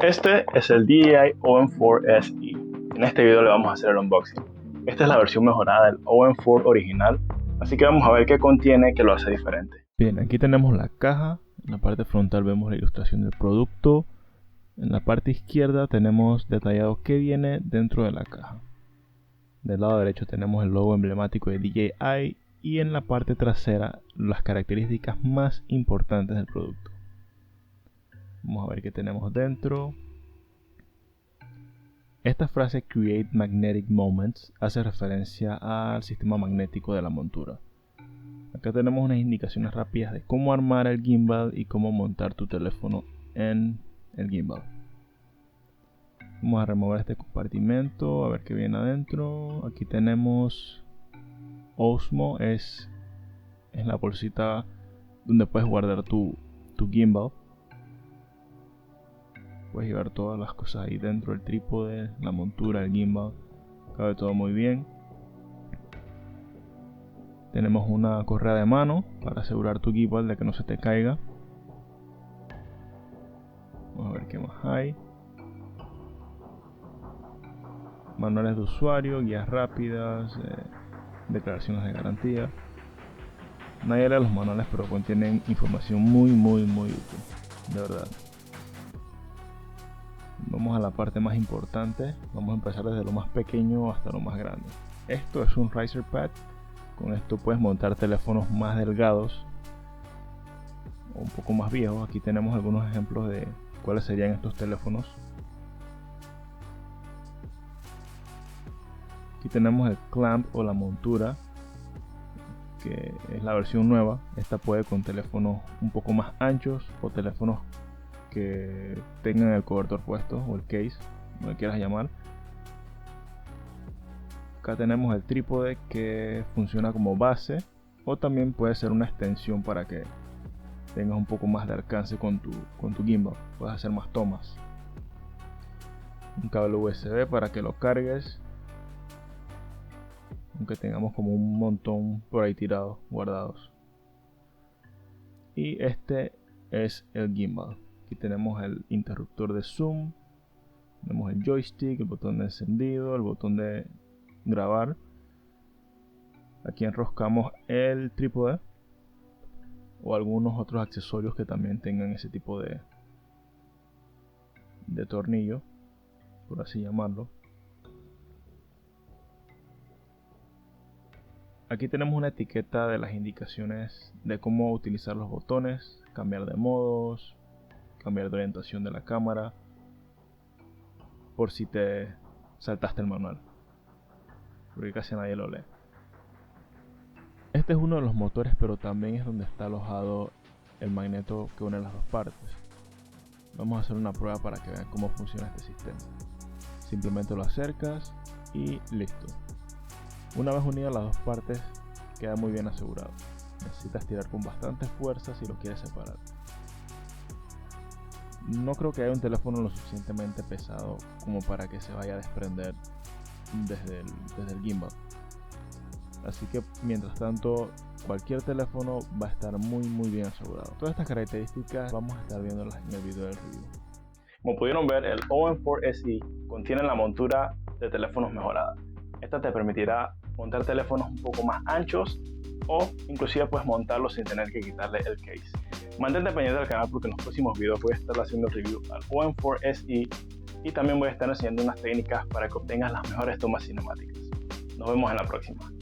Este es el DJI Owen 4 SE. En este video le vamos a hacer el unboxing. Esta es la versión mejorada del Owen 4 original, así que vamos a ver qué contiene que lo hace diferente. Bien, aquí tenemos la caja. En la parte frontal vemos la ilustración del producto. En la parte izquierda tenemos detallado qué viene dentro de la caja. Del lado derecho tenemos el logo emblemático de DJI y en la parte trasera las características más importantes del producto. Vamos a ver qué tenemos dentro. Esta frase Create Magnetic Moments hace referencia al sistema magnético de la montura. Acá tenemos unas indicaciones rápidas de cómo armar el gimbal y cómo montar tu teléfono en el gimbal. Vamos a remover este compartimento, a ver qué viene adentro. Aquí tenemos Osmo, es la bolsita donde puedes guardar tu gimbal. Puedes llevar todas las cosas ahí dentro, el trípode, la montura, el gimbal. Cabe todo muy bien. Tenemos una correa de mano para asegurar tu gimbal de que no se te caiga. Vamos a ver qué más hay. Manuales de usuario, guías rápidas, declaraciones de garantía. Nadie lee los manuales, pero contienen información muy útil, de verdad. Vamos a la parte más importante. Vamos a empezar desde lo más pequeño hasta lo más grande. Esto es un Riser Pad. Con esto puedes montar teléfonos más delgados o un poco más viejos. Aquí tenemos algunos ejemplos de cuáles serían estos teléfonos. Aquí tenemos el clamp o la montura, que es la versión nueva. Esta puede con teléfonos un poco más anchos o teléfonos que tengan el cobertor puesto o el case, como le quieras llamar. Acá tenemos el trípode que funciona como base o también puede ser una extensión para que tengas un poco más de alcance con tu gimbal, puedes hacer más tomas. Un cable USB para que lo cargues, aunque tengamos como un montón por ahí tirados, guardados. Y este es el gimbal. Aquí tenemos el interruptor de zoom, tenemos el joystick, el botón de encendido, el botón de grabar. Aquí enroscamos el trípode o algunos otros accesorios que también tengan ese tipo de tornillo, por así llamarlo. Aquí tenemos una etiqueta de las indicaciones de cómo utilizar los botones, cambiar de modos, cambiar de orientación de la cámara, por si te saltaste el manual, porque casi nadie lo lee. Este es uno de los motores, pero también es donde está alojado el magneto que une las dos partes. Vamos a hacer una prueba para que vean cómo funciona este sistema. Simplemente lo acercas y listo. Una vez unidas las dos partes, queda muy bien asegurado. Necesitas tirar con bastante fuerza si lo quieres separar. No creo que haya un teléfono lo suficientemente pesado como para que se vaya a desprender desde el gimbal. Así que mientras tanto, cualquier teléfono va a estar muy bien asegurado. Todas estas características vamos a estar viéndolas en el video del review. Como pudieron ver, el Owen 4 SE contiene la montura de teléfonos mejorada. Esta te permitirá montar teléfonos un poco más anchos o inclusive puedes montarlos sin tener que quitarle el case. Mantente pendiente del canal porque en los próximos videos voy a estar haciendo review al Owen 4 SE y también voy a estar enseñando unas técnicas para que obtengas las mejores tomas cinemáticas. Nos vemos en la próxima.